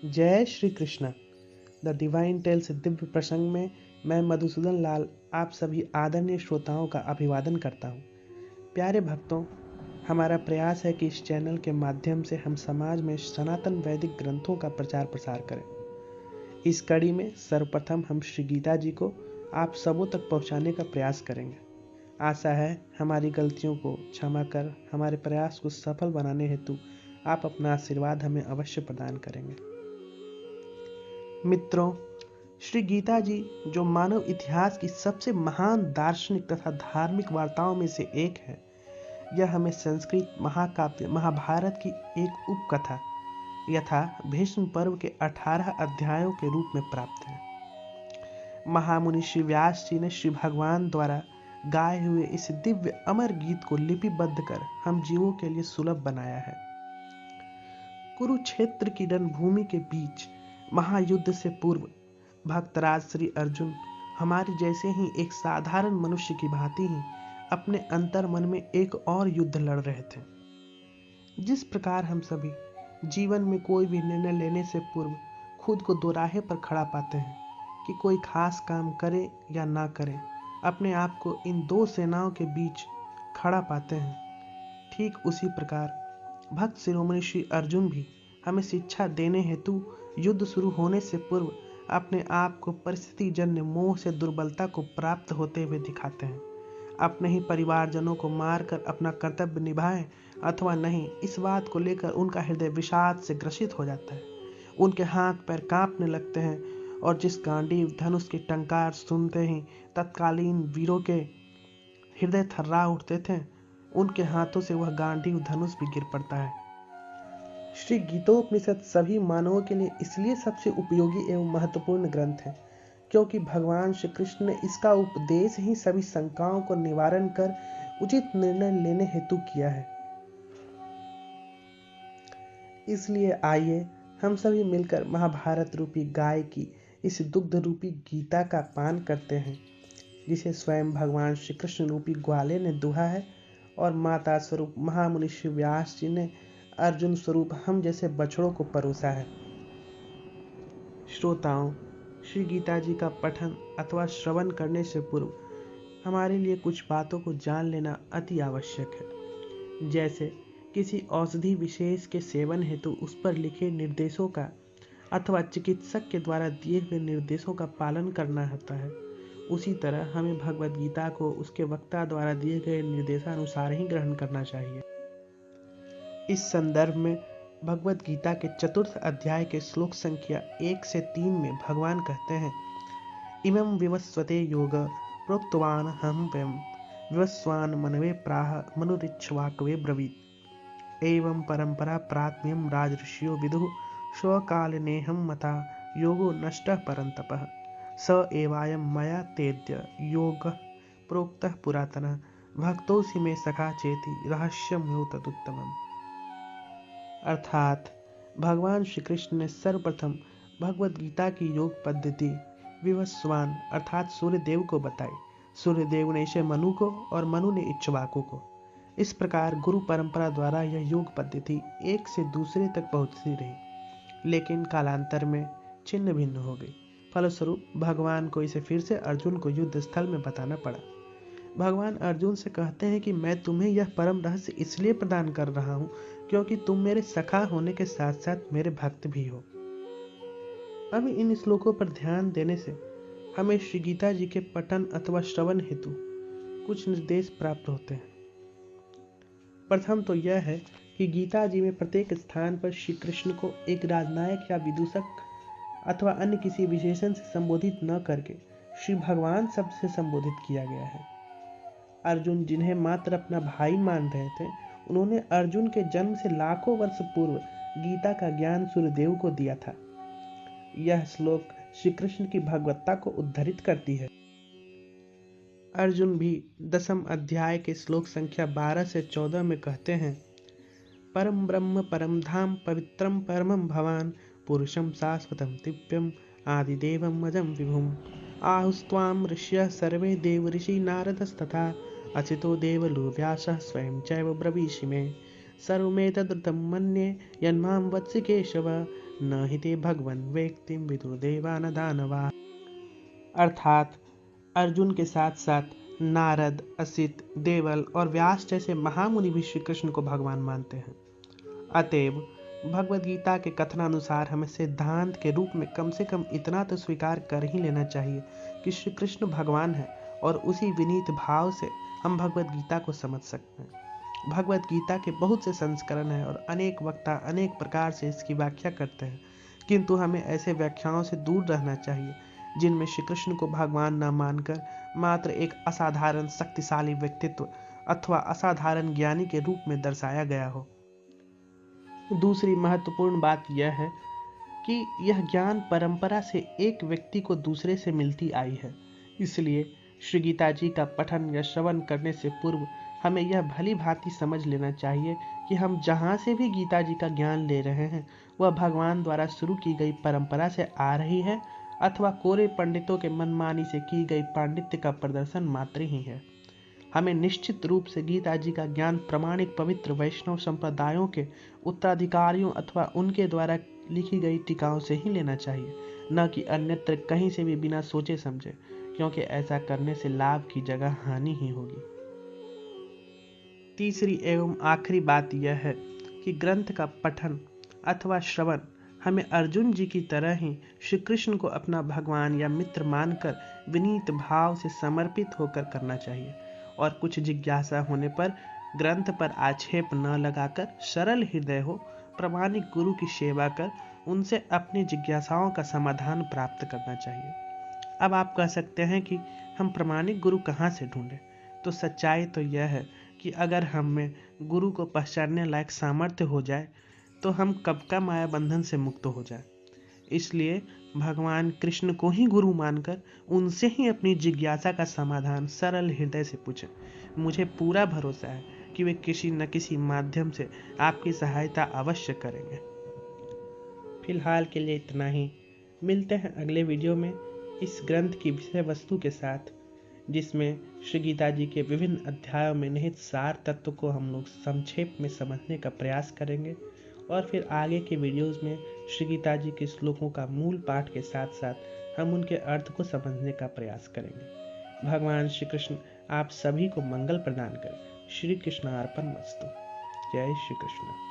जय Shri Krishna. The divine tales दिव्य प्रसंग में मैं मधुसूदन लाल आप सभी आदरणीय श्रोताओं का अभिवादन करता हूँ। प्यारे भक्तों, हमारा प्रयास है कि इस चैनल के माध्यम से हम समाज में सनातन वैदिक ग्रंथों का प्रचार प्रसार करें। इस कड़ी में सर्वप्रथम हम श्री गीता जी को आप सबों तक पहुँचाने का प्रयास करेंगे। आशा है हमारी गलतियों को क्षमा कर हमारे प्रयास को सफल बनाने हेतु आप अपना आशीर्वाद हमें अवश्य प्रदान करेंगे। मित्रों, श्री गीता जी जो मानव इतिहास की सबसे महान दार्शनिक तथा धार्मिक वार्ताओं में से एक है, यह हमें संस्कृत महाकाव्य महाभारत की एक उपकथा यथा भीष्म पर्व के 18 अध्यायों के रूप में प्राप्त है। महामुनि श्री व्यास जी ने श्री भगवान द्वारा गाए हुए इस दिव्य अमर गीत को लिपिबद्ध कर हम जीवों के लिए सुलभ बनाया है। कुरुक्षेत्र की रणभूमि के बीच महायुद्ध से पूर्व भक्तराज श्री अर्जुन हमारे जैसे ही एक साधारण मनुष्य की भांति ही अपने अंतर मन में एक और युद्ध लड़ रहे थे। जिस प्रकार हम सभी जीवन में कोई भी निर्णय लेने से पूर्व खुद को दोराहे पर खड़ा पाते हैं कि कोई खास काम करे या ना करे, अपने आप को इन दो सेनाओं के बीच खड़ा पाते हैं, ठीक उसी प्रकार भक्त शिरोमणि श्री अर्जुन भी हमें शिक्षा देने हेतु युद्ध शुरू होने से पूर्व अपने आप को परिस्थिति जन्य मोह से दुर्बलता को प्राप्त होते हुए दिखाते हैं। अपने ही परिवारजनों को मारकर अपना कर्तव्य निभाएं अथवा नहीं, इस बात को लेकर उनका हृदय विषाद से ग्रसित हो जाता है। उनके हाथ पैर कांपने लगते हैं और जिस गांडीव धनुष की टंकार सुनते ही तत्कालीन वीरों के हृदय थर्रा उठते थे, उनके हाथों से वह गांडीव धनुष भी गिर पड़ता है। श्री गीतोपनिषद सभी मानवों के लिए इसलिए सबसे उपयोगी एवं महत्वपूर्ण ग्रंथ है क्योंकि भगवान श्री कृष्ण ने इसका उपदेश ही सभी शंकाओं को निवारण कर उचित निर्णय लेने हेतु किया है। इसलिए आइए हम सभी मिलकर महाभारत रूपी गाय की इस दुग्ध रूपी गीता का पान करते हैं, जिसे स्वयं भगवान श्री कृष्ण रूपी ग्वाले ने दुहा है और माता स्वरूप महामुनि श्री व्यास जी ने अर्जुन स्वरूप हम जैसे बछड़ों को परोसा है। श्रोताओं, श्री गीता जी का पठन अथवा श्रवण करने से पूर्व हमारे लिए कुछ बातों को जान लेना अति आवश्यक है। जैसे किसी औषधि विशेष के सेवन हेतु उस पर लिखे निर्देशों का अथवा चिकित्सक के द्वारा दिए हुए निर्देशों का पालन करना होता है, उसी तरह हमें भगवद गीता को उसके वक्ता द्वारा दिए गए निर्देशानुसार ही ग्रहण करना चाहिए। इस संदर्भ में भगवद गीता के 4th अध्याय के श्लोक संख्या 1 से 3 में भगवान कहते हैं, इमं विवस्वते योग प्रोक्तवान हम वयम विवस्वान मनवे प्राह मनुरिच्छवाकवे ब्रवीत एवं परंपरा प्रात्म्यम राजऋषियो विदुः स्वकालिनेहं मता योगो नष्टः परन्तपः स एवायं मया तेद्य योगः प्रोक्तः पुरातनः भक्तोऽसि मे सखा चेति रहस्यमयो तदुत्तमम्। अर्थात भगवान श्री कृष्ण ने सर्वप्रथम भगवद गीता की योग पद्धति विवस्वान अर्थात सूर्यदेव को बताई। सूर्यदेव ने इसे मनु को और मनु ने इक्ष्वाकु को। इस प्रकार गुरु परंपरा द्वारा यह योग पद्धति एक से दूसरे तक पहुंचती रही, लेकिन कालांतर में छिन्न भिन्न हो गई। फलस्वरूप भगवान को इसे फिर से अर्जुन को युद्ध स्थल में बताना पड़ा। भगवान अर्जुन से कहते हैं कि मैं तुम्हें यह परम रहस्य इसलिए प्रदान कर रहा हूँ क्योंकि तुम मेरे सखा होने के साथ साथ मेरे भक्त भी हो। अब इन श्लोकों पर ध्यान देने से हमें श्री गीता जी के पठन अथवा श्रवण हेतु कुछ निर्देश प्राप्त होते हैं। प्रथम तो यह है कि गीता जी में प्रत्येक स्थान पर श्री कृष्ण को एक राजनायक या विदूषक अथवा अन्य किसी विशेषण से संबोधित न करके श्री भगवान शब्द से संबोधित किया गया है। अर्जुन जिन्हें मात्र अपना भाई मान रहे थे, उन्होंने अर्जुन के जन्म से लाखों वर्ष पूर्व गीता का ज्ञान सूर्यदेव को दिया था। यह श्लोक श्री कृष्ण की भगवत्ता को उद्धृत करती है। अर्जुन भी 10वें अध्याय के श्लोक संख्या 12 से 14 में कहते हैं, परम ब्रह्म परम धाम पवित्रम परमं भवान पुरुषं शाश्वतं दिव्यम आदिदेवम अजं विभुम आहुस्त्वां ऋष्यः सर्वे देव ऋषि नारदस्तथा अचितो देवलो व्यासः स्वयं चैव ब्रवीषि मे सर्वमेतद्रुतं मन्ये यन्मां वत्सि केशव न हि ते भगवन् व्यक्तिं विदुर्देवा न दानवा। अर्थात अर्जुन के साथ साथ नारद, असित, देवल और व्यास जैसे महामुनि भी श्री कृष्ण को भगवान मानते हैं। अतएव भगवद गीता के कथनानुसार हमें सिद्धांत के रूप में कम से कम इतना तो स्वीकार कर ही लेना चाहिए कि श्री कृष्ण भगवान है, और उसी विनीत भाव से हम भगवद गीता को समझ सकते हैं। भगवद गीता के बहुत से संस्करण हैं और अनेक वक्ता अनेक प्रकार से इसकी व्याख्या करते हैं, किंतु हमें ऐसे व्याख्याओं से दूर रहना चाहिए जिनमें श्री कृष्ण को भगवान न मानकर मात्र एक असाधारण शक्तिशाली व्यक्तित्व अथवा असाधारण ज्ञानी के रूप में दर्शाया गया हो। दूसरी महत्वपूर्ण बात यह है कि यह ज्ञान परंपरा से एक व्यक्ति को दूसरे से मिलती आई है। इसलिए श्री गीता जी का पठन या श्रवण करने से पूर्व हमें यह भली भांति समझ लेना चाहिए कि हम जहाँ से भी गीता जी का ज्ञान ले रहे हैं वह भगवान द्वारा शुरू की गई परंपरा से आ रही है अथवा कोरे पंडितों के मनमानी से की गई पांडित्य का प्रदर्शन मात्र ही है। हमें निश्चित रूप से गीता जी का ज्ञान प्रमाणिक पवित्र वैष्णव संप्रदायों के उत्तराधिकारियों अथवा उनके द्वारा लिखी गई टीकाओं से ही लेना चाहिए, न कि अन्यत्र कहीं से भी बिना सोचे समझे, क्योंकि ऐसा करने से लाभ की जगह हानि ही होगी। तीसरी एवं आखिरी बात यह है कि ग्रंथ का पठन अथवा श्रवण हमें अर्जुन जी की तरह ही श्री कृष्ण को अपना भगवान या मित्र मानकर विनीत भाव से समर्पित होकर करना चाहिए, और कुछ जिज्ञासा होने पर ग्रंथ पर आक्षेप न लगाकर सरल हृदय हो प्रामाणिक गुरु की सेवा कर उनसे अपनी जिज्ञासाओं का समाधान प्राप्त करना चाहिए। अब आप कह सकते हैं कि हम प्रामाणिक गुरु कहाँ से ढूंढें? तो सच्चाई तो यह है कि अगर हम में गुरु को पहचानने लायक सामर्थ्य हो जाए तो हम कब का माया बंधन से मुक्त हो जाए। इसलिए भगवान कृष्ण को ही गुरु मानकर उनसे ही अपनी जिज्ञासा का समाधान सरल हृदय से पूछें। मुझे पूरा भरोसा है कि वे किसी न किसी माध्यम से आपकी सहायता अवश्य करेंगे। फिलहाल के लिए इतना ही। मिलते हैं अगले वीडियो में इस ग्रंथ की विषय वस्तु के साथ, जिसमें श्री गीता जी के विभिन्न अध्यायों में निहित सार तत्व को हम लोग संक्षेप में समझने का प्रयास करेंगे, और फिर आगे के वीडियोस में श्री गीता जी के श्लोकों का मूल पाठ के साथ साथ हम उनके अर्थ को समझने का प्रयास करेंगे। भगवान श्री कृष्ण आप सभी को मंगल प्रदान करें। श्री कृष्णार्पण मस्तु। जय श्री कृष्ण।